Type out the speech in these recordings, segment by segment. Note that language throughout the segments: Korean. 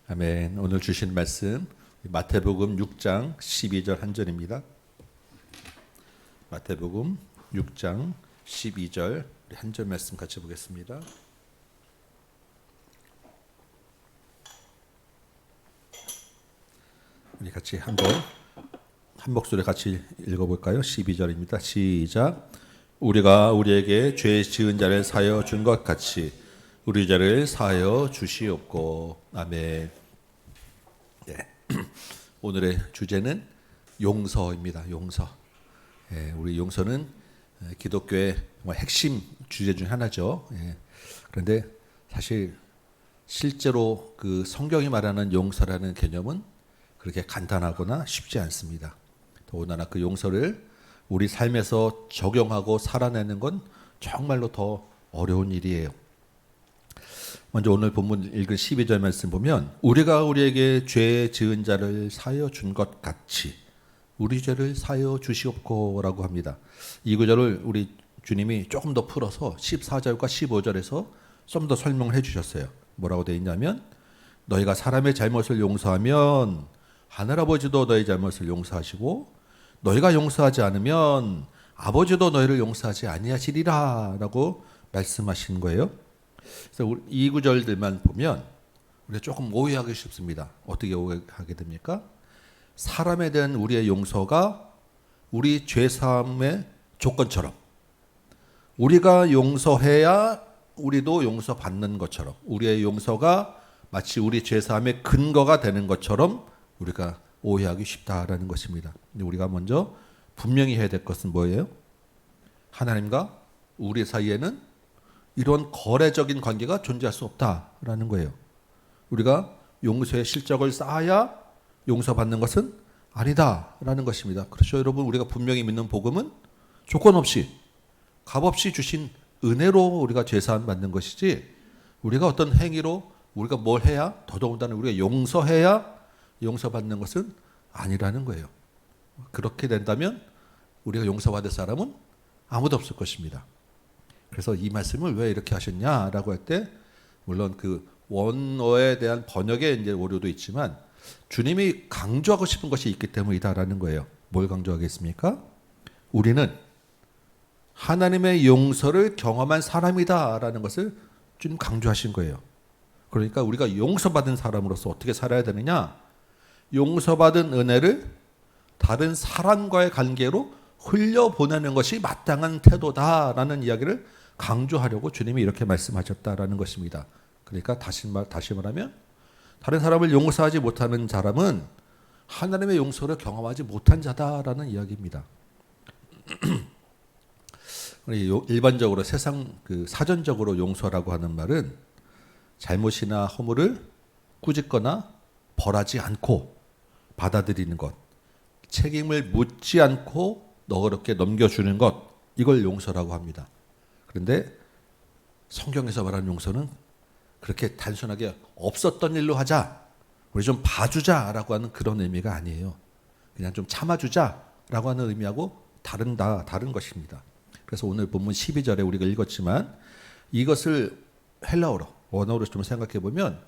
아멘. 오늘 주신 말씀 마태복음 6장 12절 한 절입니다. 마태복음 6장 12절 한 절 말씀 같이 보겠습니다. 우리 같이 한번 한 목소리 같이 읽어볼까요? 12절입니다. 시작. 우리가 우리에게 죄 지은 자를 사하여 준 것 같이 우리 죄를 사하여 주시옵고. 아멘. 네. 오늘의 주제는 용서입니다. 용서. 예, 우리 용서는 기독교의 정말 핵심 주제 중 하나죠. 예. 그런데 사실 실제로 그 성경이 말하는 용서라는 개념은 그렇게 간단하거나 쉽지 않습니다. 더군다나 그 용서를 우리 삶에서 적용하고 살아내는 건 정말로 더 어려운 일이에요. 먼저 오늘 본문 읽은 12절 말씀 보면 우리가 우리에게 죄 지은 자를 사하여 준 것 같이 우리 죄를 사하여 주시옵고라고 합니다. 이 구절을 우리 주님이 조금 더 풀어서 14절과 15절에서 좀 더 설명을 해주셨어요. 뭐라고 되어 있냐면 너희가 사람의 잘못을 용서하면 하늘아버지도 너희 잘못을 용서하시고 너희가 용서하지 않으면 아버지도 너희를 용서하지 아니하시리라 라고 말씀하신 거예요. 그래서 이 구절들만 보면 우리가 조금 오해하기 쉽습니다. 어떻게 오해하게 됩니까? 사람에 대한 우리의 용서가 우리 죄사함의 조건처럼 우리가 용서해야 우리도 용서받는 것처럼 우리의 용서가 마치 우리 죄사함의 근거가 되는 것처럼 우리가 오해하기 쉽다라는 것입니다. 근데 우리가 먼저 분명히 해야 될 것은 뭐예요? 하나님과 우리 사이에는 이런 거래적인 관계가 존재할 수 없다라는 거예요. 우리가 용서의 실적을 쌓아야 용서받는 것은 아니다라는 것입니다. 그렇죠, 여러분. 우리가 분명히 믿는 복음은 조건 없이 값없이 주신 은혜로 우리가 죄사함 받는 것이지 우리가 어떤 행위로 우리가 뭘 해야 더더군다나 우리가 용서해야 용서받는 것은 아니라는 거예요. 그렇게 된다면 우리가 용서받을 사람은 아무도 없을 것입니다. 그래서 이 말씀을 왜 이렇게 하셨냐라고 할 때 물론 그 원어에 대한 번역의 이제 오류도 있지만 주님이 강조하고 싶은 것이 있기 때문이다라는 거예요. 뭘 강조하겠습니까? 우리는 하나님의 용서를 경험한 사람이다라는 것을 주님 강조하신 거예요. 그러니까 우리가 용서받은 사람으로서 어떻게 살아야 되느냐? 용서받은 은혜를 다른 사람과의 관계로 흘려보내는 것이 마땅한 태도다라는 이야기를 강조하려고 주님이 이렇게 말씀하셨다라는 것입니다. 그러니까 다시 말하면 다른 사람을 용서하지 못하는 사람은 하나님의 용서를 경험하지 못한 자다라는 이야기입니다. 일반적으로 세상 그 사전적으로 용서라고 하는 말은 잘못이나 허물을 꾸짖거나 벌하지 않고 받아들이는 것, 책임을 묻지 않고 너그럽게 넘겨주는 것, 이걸 용서라고 합니다. 그런데 성경에서 말하는 용서는 그렇게 단순하게 없었던 일로 하자, 우리 좀 봐주자라고 하는 그런 의미가 아니에요. 그냥 좀 참아주자라고 하는 의미하고 다른 것입니다. 그래서 오늘 본문 12절에 우리가 읽었지만 이것을 헬라어로 원어로 좀 생각해 보면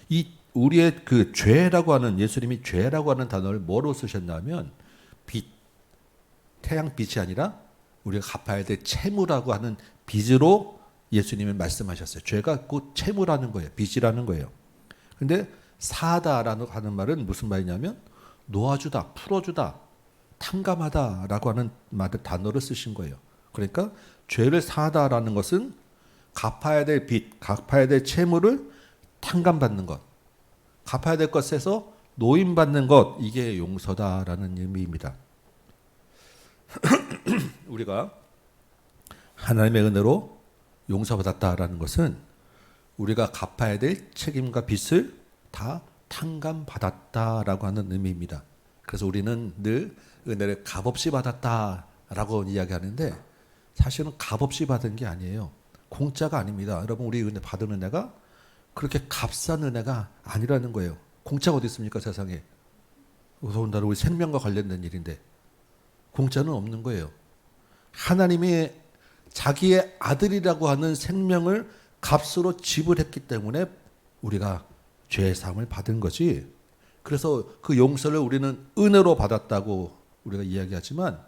이 우리의 그 죄라고 하는 예수님이 죄라고 하는 단어를 뭐로 쓰셨냐면 빛, 태양빛이 아니라 우리가 갚아야 될 채무라고 하는 빚으로 예수님이 말씀하셨어요. 죄가 곧 채무라는 거예요. 빚이라는 거예요. 근데 사다라는 하는 말은 무슨 말이냐면 놓아주다, 풀어주다, 탕감하다라고 하는 단어를 쓰신 거예요. 그러니까 죄를 사다라는 것은 갚아야 될 빚, 갚아야 될 채무를 탕감받는 것, 갚아야 될 것에서 노임받는 것, 이게 용서다라는 의미입니다. 우리가 하나님의 은혜로 용서받았다라는 것은 우리가 갚아야 될 책임과 빚을 다 탕감받았다라고 하는 의미입니다. 그래서 우리는 늘 은혜를 값없이 받았다라고 이야기하는데 사실은 값없이 받은 게 아니에요. 공짜가 아닙니다. 여러분, 우리 은혜 받은 은혜가 그렇게 값싼 은혜가 아니라는 거예요. 공짜가 어디 있습니까, 세상에? 더군다나 우리 생명과 관련된 일인데 공짜는 없는 거예요. 하나님이 자기의 아들이라고 하는 생명을 값으로 지불했기 때문에 우리가 죄 사함을 받은 거지. 그래서 그 용서를 우리는 은혜로 받았다고 우리가 이야기하지만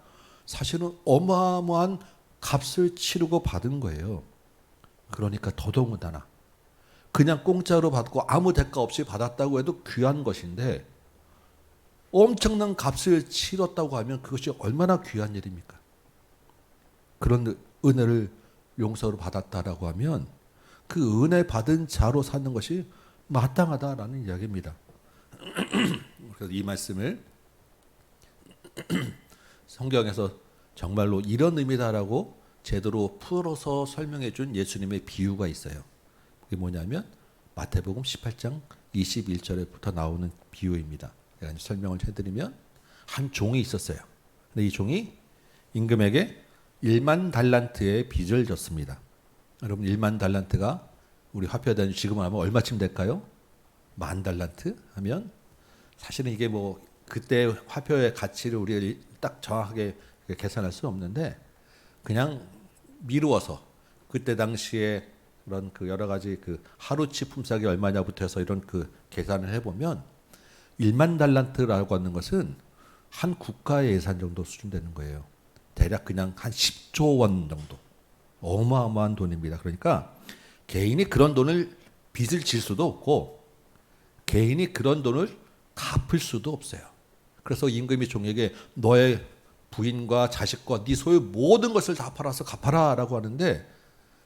사실은 어마어마한 값을 치르고 받은 거예요. 그러니까 더더군다나 그냥 공짜로 받고 아무 대가 없이 받았다고 해도 귀한 것인데 엄청난 값을 치렀다고 하면 그것이 얼마나 귀한 일입니까? 그런 은혜를 용서로 받았다라고 하면 그 은혜 받은 자로 사는 것이 마땅하다라는 이야기입니다. 그래서 이 말씀을 성경에서 정말로 이런 의미다라고 제대로 풀어서 설명해 준 예수님의 비유가 있어요. 그게 뭐냐면 마태복음 18장 21절에부터 나오는 비유입니다. 제가 설명을 해드리면 한 종이 있었어요. 근데 이 종이 임금에게 1만 달란트의 빚을 졌습니다. 여러분 1만 달란트가 우리 화폐 단위 지금 하면 얼마쯤 될까요? 10,000달란트 하면 사실은 이게 뭐 그때 화폐의 가치를 우리가 딱 정확하게 계산할 수 없는데 그냥 미루어서 그때 당시에 그런 그 여러 가지 그 하루치 품삯이 얼마냐부터 해서 이런 그 계산을 해보면 1만 달란트라고 하는 것은 한 국가의 예산 정도 수준 되는 거예요. 대략 그냥 한 10조 원 정도. 어마어마한 돈입니다. 그러니까 개인이 그런 돈을 빚을 질 수도 없고 개인이 그런 돈을 갚을 수도 없어요. 그래서 임금이 종에게 너의 부인과 자식과 네 소유 모든 것을 다 팔아서 갚아라라고 하는데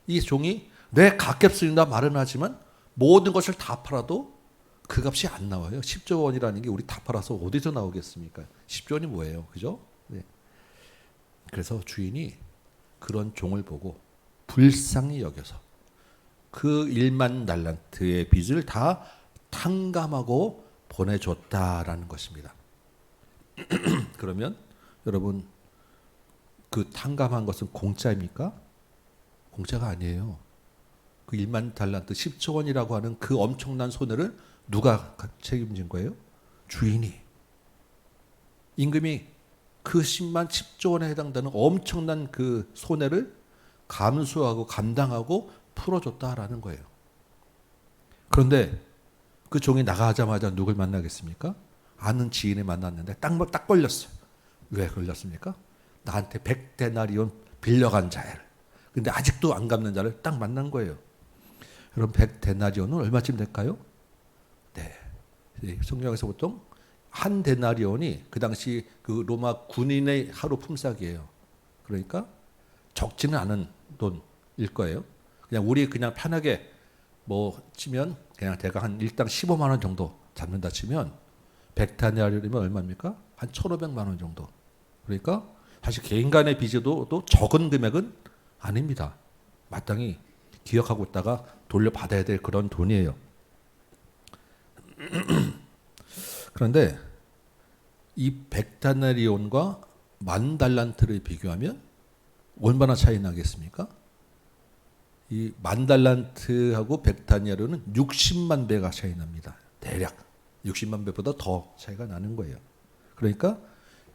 이 종이 네 갚겠습니다 말은 하지만 모든 것을 다 팔아도 그 값이 안 나와요. 10조 원이라는 게 우리 다 팔아서 어디서 나오겠습니까? 10조 원이 뭐예요? 그죠? 네. 그래서 주인이 그런 종을 보고 불쌍히 여겨서 그 1만 달란트의 빚을 다 탕감하고 보내줬다라는 것입니다. 그러면 여러분 그 탕감한 것은 공짜입니까? 공짜가 아니에요. 그 1만 달란트 10조 원이라고 하는 그 엄청난 손해를 누가 책임진 거예요? 주인이. 임금이 그 10조 원에 해당되는 엄청난 그 손해를 감수하고 감당하고 풀어줬다라는 거예요. 그런데 그 종이 나가자마자 누굴 만나겠습니까? 아는 지인을 만났는데 딱 걸렸어요. 왜 걸렸습니까? 나한테 100데나리온 빌려간 자를. 근데 아직도 안 갚는 자를 딱 만난 거예요. 그럼 100데나리온은 얼마쯤 될까요? 네. 성경에서 보통 한 데나리온이 그 당시 그 로마 군인의 하루 품삯이에요. 그러니까 적지는 않은 돈일 거예요. 그냥 우리 그냥 편하게 뭐 치면 그냥 대강 한 일당 15만 원 정도 잡는다 치면 100데나리온이면 얼마입니까? 한 1,500만 원 정도. 그러니까 사실 개인 간의 빚에도 또 적은 금액은 아닙니다. 마땅히 기억하고 있다가 돌려받아야 될 그런 돈이에요. 그런데 이 100데나리온과 10,000달란트를 비교하면 얼마나 차이 나겠습니까? 이 10,000달란트하고 100데나리온은 60만 배가 차이 납니다. 대략 60만 배보다 더 차이가 나는 거예요. 그러니까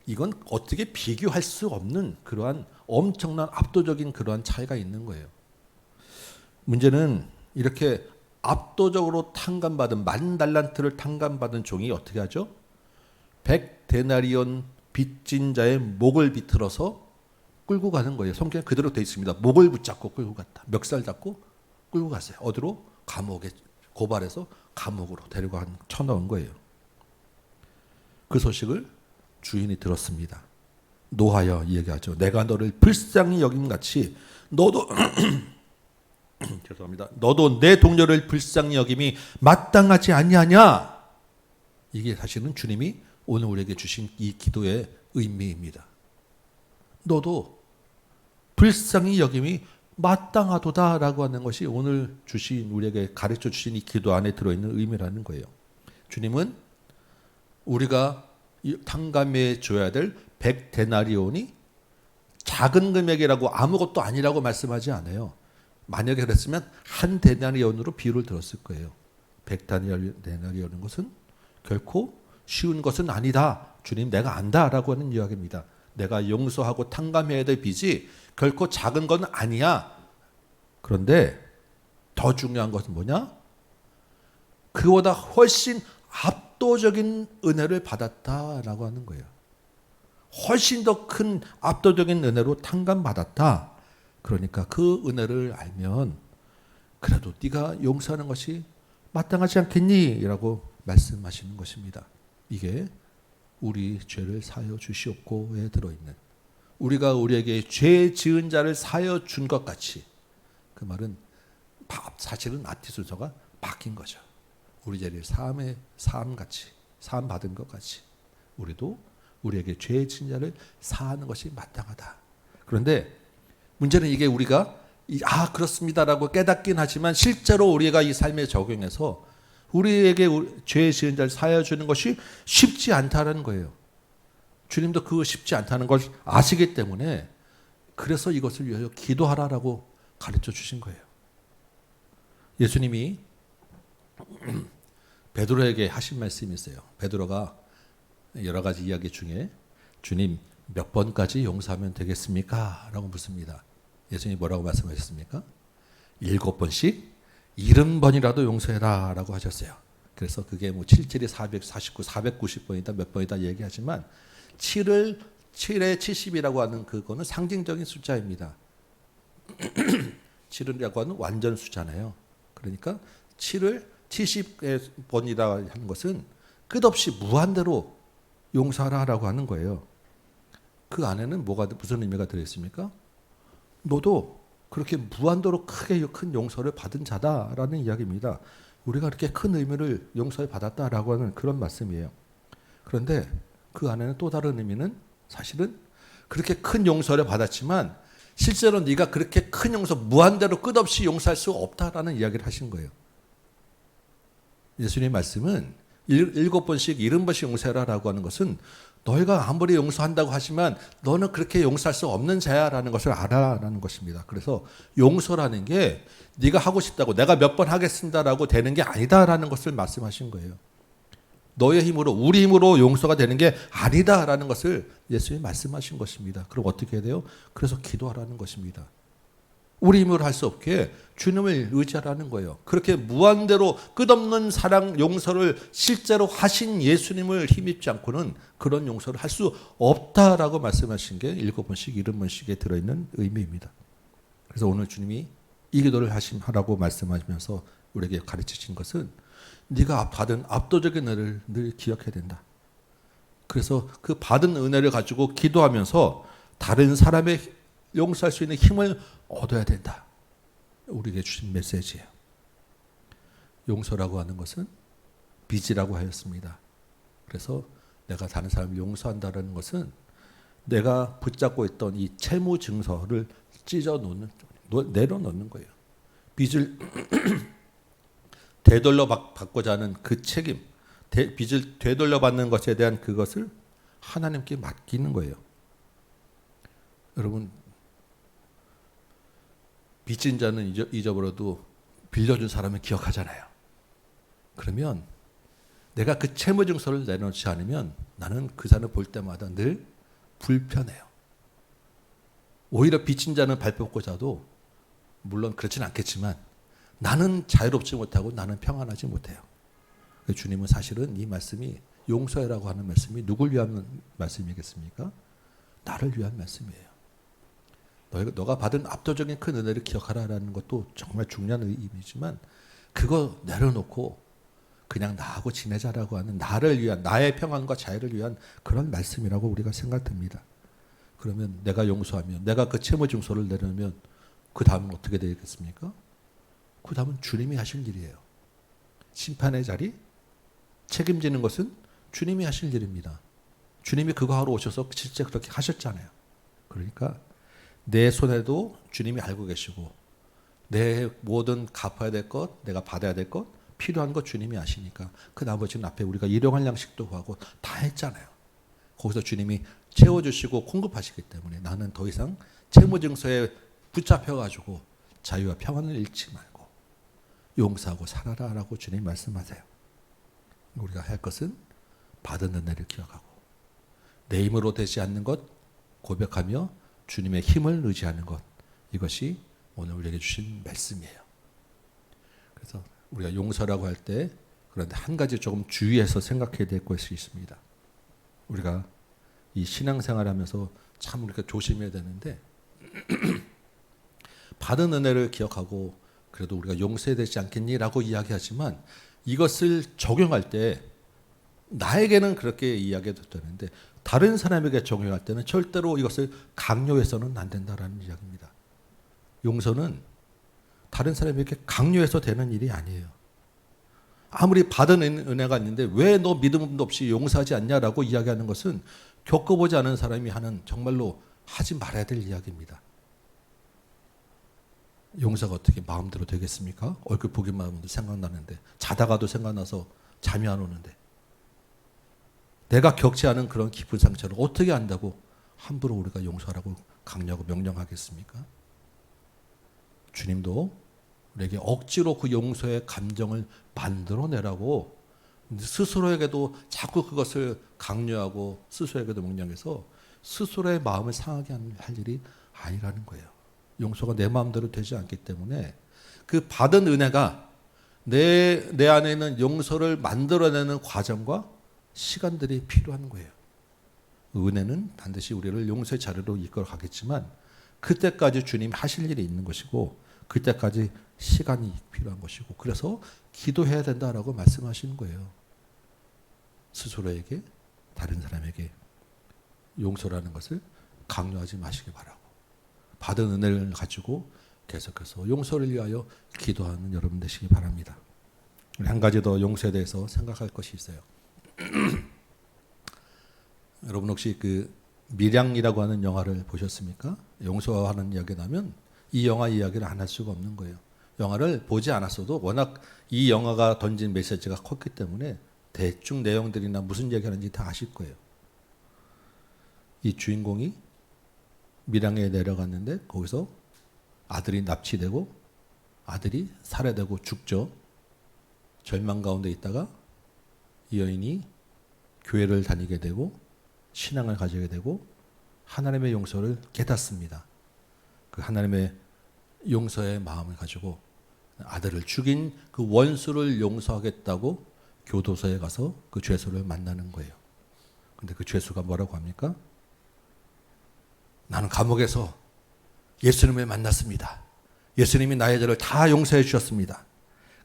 이건 어떻게 비교할 수 없는 그러한 엄청난 압도적인 그러한 차이가 있는 거예요. 문제는 이렇게 압도적으로 탕감받은 10,000달란트를 탕감받은 종이 어떻게 하죠? 100데나리온 빚진 자의 목을 비틀어서 끌고 가는 거예요. 성경에 그대로 되어 있습니다. 목을 붙잡고 끌고 갔다. 멱살 잡고 끌고 갔어요. 어디로? 감옥에 고발해서 감옥으로 데리고 쳐넣은 거예요. 그 소식을 주인이 들었습니다. 노하여 얘기하죠. 내가 너를 불쌍히 여김같이 너도 죄송합니다. 너도 내 동료를 불쌍히 여김이 마땅하지 아니하냐? 이게 사실은 주님이 오늘 우리에게 주신 이 기도의 의미입니다. 너도 불쌍히 여김이 마땅하도다라고 하는 것이 오늘 주신 우리에게 가르쳐 주신 이 기도 안에 들어있는 의미라는 거예요. 주님은 우리가 탕감해 줘야 될 100데나리온이 작은 금액이라고 아무것도 아니라고 말씀하지 않아요. 만약에 그랬으면 한 데나리온으로 비유를 들었을 거예요. 100데나리온인 것은 결코 쉬운 것은 아니다. 주님 내가 안다라고 하는 이야기입니다. 내가 용서하고 탕감해야 될 빚이 결코 작은 건 아니야. 그런데 더 중요한 것은 뭐냐? 그보다 훨씬 압도적인 은혜를 받았다라고 하는 거예요. 훨씬 더 큰 압도적인 은혜로 탕감받았다. 그러니까 그 은혜를 알면 그래도 네가 용서하는 것이 마땅하지 않겠니? 라고 말씀하시는 것입니다. 이게 우리 죄를 사하여 주시옵고에 들어있는, 우리가 우리에게 죄 지은 자를 사하여 준 것 같이, 그 말은 사실은 아티 순서가 바뀐 거죠. 우리 죄를 사함같이, 사함 받은 것 같이 우리도 우리에게 죄 지은 자를 사하는 것이 마땅하다. 그런데 문제는 이게 우리가 그렇습니다라고 깨닫긴 하지만 실제로 우리가 이 삶에 적용해서 우리에게 죄 지은 자를 사하여 주는 것이 쉽지 않다는 거예요. 주님도 그거 쉽지 않다는 걸 아시기 때문에 그래서 이것을 위하여 기도하라라고 가르쳐 주신 거예요. 예수님이 베드로에게 하신 말씀이 있어요. 베드로가 여러 가지 이야기 중에 주님 몇 번까지 용서하면 되겠습니까? 라고 묻습니다. 예수님이 뭐라고 말씀하셨습니까? 7번씩 70번이라도 용서해라 라고 하셨어요. 그래서 그게 뭐 7, 449, 490번이다 몇 번이다 얘기하지만 7에 70이라고 하는 그거는 상징적인 숫자입니다. 7이라고 하는 완전 숫자네요. 그러니까 7을 70번이라 하는 것은 끝없이 무한대로 용서하라라고 하는 거예요. 그 안에는 무슨 의미가 들어있습니까? 너도 그렇게 무한대로 크게 큰 용서를 받은 자다라는 이야기입니다. 우리가 그렇게 큰 의미를 용서를 받았다라고 하는 그런 말씀이에요. 그런데 그 안에는 또 다른 의미는 사실은 그렇게 큰 용서를 받았지만 실제로 네가 그렇게 큰 용서 무한대로 끝없이 용서할 수 없다라는 이야기를 하신 거예요. 예수님의 말씀은 7번씩 70번씩 용서해라라고 하는 것은 너희가 아무리 용서한다고 하지만 너는 그렇게 용서할 수 없는 자야라는 것을 알아라는 것입니다. 그래서 용서라는 게 네가 하고 싶다고 내가 몇 번 하겠습니다라고 되는 게 아니다라는 것을 말씀하신 거예요. 너의 힘으로 우리 힘으로 용서가 되는 게 아니다라는 것을 예수님이 말씀하신 것입니다. 그럼 어떻게 해야 돼요? 그래서 기도하라는 것입니다. 우리 힘으로 할 수 없게 주님을 의지하라는 거예요. 그렇게 무한대로 끝없는 사랑 용서를 실제로 하신 예수님을 힘입지 않고는 그런 용서를 할 수 없다라고 말씀하신 게 7번씩 70번씩에 들어있는 의미입니다. 그래서 오늘 주님이 이 기도를 하라고 말씀하시면서 우리에게 가르치신 것은 네가 받은 압도적인 은혜를 늘 기억해야 된다. 그래서 그 받은 은혜를 가지고 기도하면서 다른 사람의 용서할 수 있는 힘을 얻어야 된다. 우리에게 주신 메시지예요. 용서라고 하는 것은 빚이라고 하였습니다. 그래서 내가 다른 사람을 용서한다는 것은 내가 붙잡고 있던 이 채무 증서를 내려놓는 거예요. 빚을 되돌려 받고자 하는 그 책임, 빚을 되돌려 받는 것에 대한 그것을 하나님께 맡기는 거예요. 여러분, 빚진 자는 잊어버려도 빌려준 사람은 기억하잖아요. 그러면 내가 그 채무 증서를 내놓지 않으면 나는 그 사람을 볼 때마다 늘 불편해요. 오히려 빚진 자는 발벗고자도 물론 그렇진 않겠지만 나는 자유롭지 못하고 나는 평안하지 못해요. 주님은 사실은 이 말씀이 용서해라고 하는 말씀이 누굴 위한 말씀이겠습니까? 나를 위한 말씀이에요. 너가 받은 압도적인 큰 은혜를 기억하라는 것도 정말 중요한 의미지만 그거 내려놓고 그냥 나하고 지내자라고 하는 나를 위한 나의 평안과 자유를 위한 그런 말씀이라고 우리가 생각됩니다. 그러면 내가 용서하면 내가 그 채무 증서를 내려놓으면 그 다음은 어떻게 되겠습니까? 그 다음은 주님이 하실 일이에요. 심판의 자리, 책임지는 것은 주님이 하실 일입니다. 주님이 그거 하러 오셔서 실제 그렇게 하셨잖아요. 그러니까 내 손에도 주님이 알고 계시고 내 모든 갚아야 될 것, 내가 받아야 될 것, 필요한 것 주님이 아시니까 그 나머지는 앞에 우리가 일용할 양식도 구하고 다 했잖아요. 거기서 주님이 채워주시고 공급하시기 때문에 나는 더 이상 채무증서에 붙잡혀가지고 자유와 평안을 잃지 말고 용서하고 살아라라고 주님이 말씀하세요. 우리가 할 것은 받은 은혜를 기억하고 내 힘으로 되지 않는 것 고백하며 주님의 힘을 의지하는 것, 이것이 오늘 우리에게 주신 말씀이에요. 그래서 우리가 용서라고 할 때 그런데 한 가지 조금 주의해서 생각해야 될 것이 있습니다. 우리가 이 신앙생활하면서 참 우리가 조심해야 되는데 받은 은혜를 기억하고 그래도 우리가 용서해야 되지 않겠니라고 이야기하지만 이것을 적용할 때 나에게는 그렇게 이야기해도 되는데 다른 사람에게 적용할 때는 절대로 이것을 강요해서는 안 된다라는 이야기입니다. 용서는 다른 사람에게 강요해서 되는 일이 아니에요. 아무리 받은 은혜가 있는데 왜 너 믿음도 없이 용서하지 않냐라고 이야기하는 것은 겪어보지 않은 사람이 하는 정말로 하지 말아야 될 이야기입니다. 용서가 어떻게 마음대로 되겠습니까? 얼굴 보기만 하면 생각나는데 자다가도 생각나서 잠이 안 오는데 내가 겪지 않은 그런 깊은 상처를 어떻게 안다고 함부로 우리가 용서하라고 강요하고 명령하겠습니까? 주님도 우리에게 억지로 그 용서의 감정을 만들어내라고 스스로에게도 자꾸 그것을 강요하고 스스로에게도 명령해서 스스로의 마음을 상하게 할 일이 아니라는 거예요. 용서가 내 마음대로 되지 않기 때문에 그 받은 은혜가 내 안에 있는 용서를 만들어내는 과정과 시간들이 필요한 거예요. 은혜는 반드시 우리를 용서의 자리로 이끌어 가겠지만 그때까지 주님이 하실 일이 있는 것이고 그때까지 시간이 필요한 것이고 그래서 기도해야 된다라고 말씀하시는 거예요. 스스로에게 다른 사람에게 용서라는 것을 강요하지 마시기 바라고 받은 은혜를 가지고 계속해서 용서를 위하여 기도하는 여러분 되시기 바랍니다. 한 가지 더 용서에 대해서 생각할 것이 있어요. 여러분 혹시 그 밀양이라고 하는 영화를 보셨습니까? 용서하는 이야기 나면 이 영화 이야기를 안 할 수가 없는 거예요. 영화를 보지 않았어도 워낙 이 영화가 던진 메시지가 컸기 때문에 대충 내용들이나 무슨 얘기하는지 다 아실 거예요. 이 주인공이 밀양에 내려갔는데 거기서 아들이 납치되고 아들이 살해되고 죽죠. 절망 가운데 있다가 이 여인이 교회를 다니게 되고 신앙을 가지게 되고 하나님의 용서를 깨닫습니다. 그 하나님의 용서의 마음을 가지고 아들을 죽인 그 원수를 용서하겠다고 교도소에 가서 그 죄수를 만나는 거예요. 근데 그 죄수가 뭐라고 합니까? 나는 감옥에서 예수님을 만났습니다. 예수님이 나의 죄를 다 용서해 주셨습니다.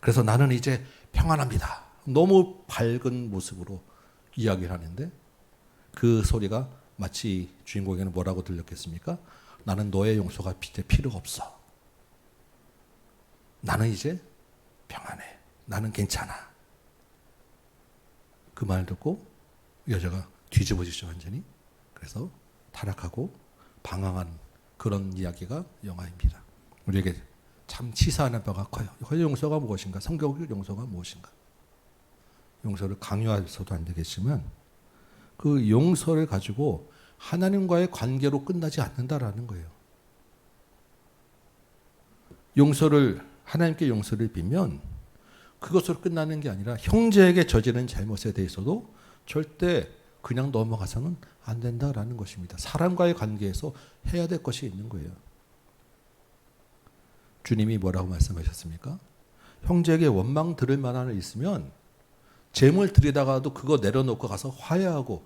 그래서 나는 이제 평안합니다. 너무 밝은 모습으로 이야기를 하는데 그 소리가 마치 주인공에게는 뭐라고 들렸겠습니까? 나는 너의 용서가 필요가 없어. 나는 이제 평안해. 나는 괜찮아. 그 말 듣고 여자가 뒤집어지죠 완전히. 그래서 타락하고 방황한 그런 이야기가 영화입니다. 우리에게 참 치사하는 바가 커요. 용서가 무엇인가? 성경적 용서가 무엇인가? 용서를 강요해서도 안 되겠지만 그 용서를 가지고 하나님과의 관계로 끝나지 않는다라는 거예요. 하나님께 용서를 빌면 그것으로 끝나는 게 아니라 형제에게 저지른 잘못에 대해서도 절대 그냥 넘어가서는 안 된다라는 것입니다. 사람과의 관계에서 해야 될 것이 있는 거예요. 주님이 뭐라고 말씀하셨습니까? 형제에게 원망 들을 만한 일 있으면 재물 드리다가도 그거 내려놓고 가서 화해하고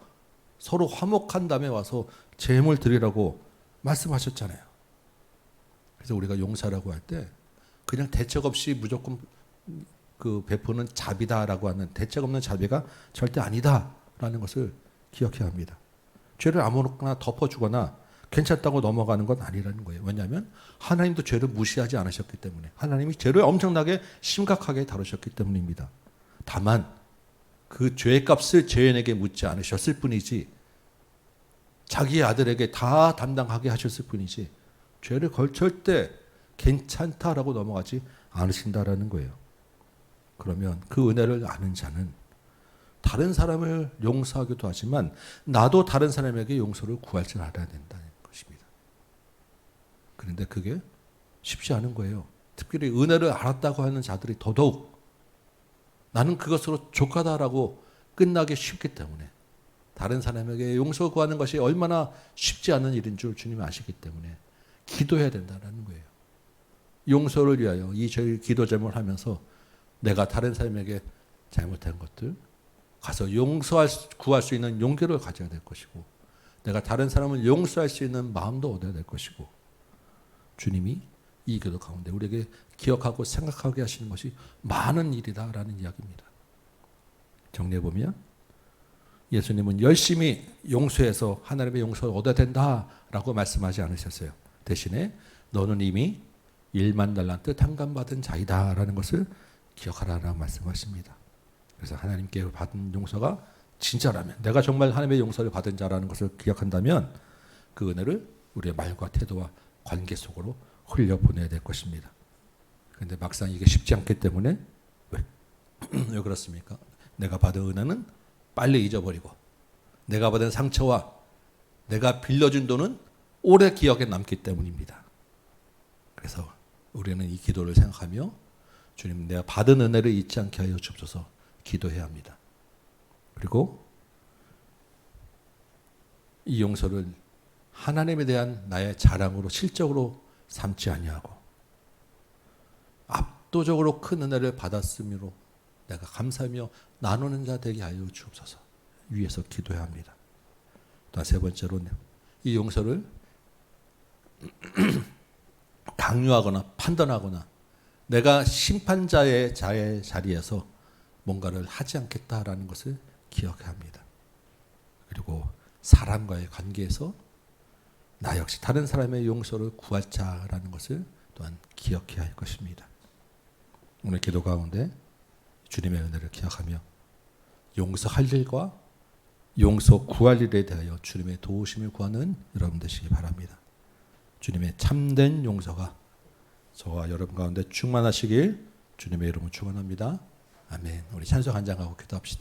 서로 화목한 다음에 와서 재물 드리라고 말씀하셨잖아요. 그래서 우리가 용서라고 할 때 그냥 대책 없이 무조건 그 베푸는 자비다라고 하는 대책 없는 자비가 절대 아니다라는 것을 기억해야 합니다. 죄를 아무렇게나 덮어주거나 괜찮다고 넘어가는 건 아니라는 거예요. 왜냐하면 하나님도 죄를 무시하지 않으셨기 때문에 하나님이 죄를 엄청나게 심각하게 다루셨기 때문입니다. 다만 그 죄값을 죄인에게 묻지 않으셨을 뿐이지 자기의 아들에게 다 담당하게 하셨을 뿐이지 죄를 절대 괜찮다라고 넘어가지 않으신다라는 거예요. 그러면 그 은혜를 아는 자는 다른 사람을 용서하기도 하지만 나도 다른 사람에게 용서를 구할 줄 알아야 된다는 것입니다. 그런데 그게 쉽지 않은 거예요. 특별히 은혜를 알았다고 하는 자들이 더더욱 나는 그것으로 족하다라고 끝나기 쉽기 때문에 다른 사람에게 용서 구하는 것이 얼마나 쉽지 않은 일인 줄 주님이 아시기 때문에 기도해야 된다는 거예요. 용서를 위하여 이 저희 기도 제목을 하면서 내가 다른 사람에게 잘못한 것들 가서 구할 수 있는 용기를 가져야 될 것이고, 내가 다른 사람을 용서할 수 있는 마음도 얻어야 될 것이고, 주님이 이 기도 가운데 우리에게 기억하고 생각하게 하시는 것이 많은 일이다라는 이야기입니다. 정리해보면 예수님은 열심히 용서해서 하나님의 용서를 얻어야 된다라고 말씀하지 않으셨어요. 대신에 너는 이미 1만 달란트 탕감받은 자이다라는 것을 기억하라라고 말씀하십니다. 그래서 하나님께 받은 용서가 진짜라면, 내가 정말 하나님의 용서를 받은 자라는 것을 기억한다면 그 은혜를 우리의 말과 태도와 관계 속으로 흘려보내야 될 것입니다. 그런데 막상 이게 쉽지 않기 때문에 왜 그렇습니까? 내가 받은 은혜는 빨리 잊어버리고, 내가 받은 상처와 내가 빌려준 돈은 오래 기억에 남기 때문입니다. 그래서 우리는 이 기도를 생각하며 주님, 내가 받은 은혜를 잊지 않게 하여 주옵소서 기도해야 합니다. 그리고 이 용서를 하나님에 대한 나의 자랑으로 실적으로 삼지 아니하고 압도적으로 큰 은혜를 받았으므로 내가 감사하며 나누는 자 되게 하여 주옵소서 위에서 기도해야 합니다. 또 세 번째로 이 용서를 강요하거나 판단하거나 내가 심판자의 자리에서 뭔가를 하지 않겠다라는 것을 기억해야 합니다. 그리고 사람과의 관계에서 나 역시 다른 사람의 용서를 구할 자라는 것을 또한 기억해야 할 것입니다. 오늘 기도 가운데 주님의 은혜를 기억하며 용서할 일과 용서 구할 일에 대하여 주님의 도우심을 구하는 여러분 되시기 바랍니다. 주님의 참된 용서가 저와 여러분 가운데 충만하시길 주님의 이름으로 축원합니다. 아멘. 우리 찬송 한 장하고 기도합시다.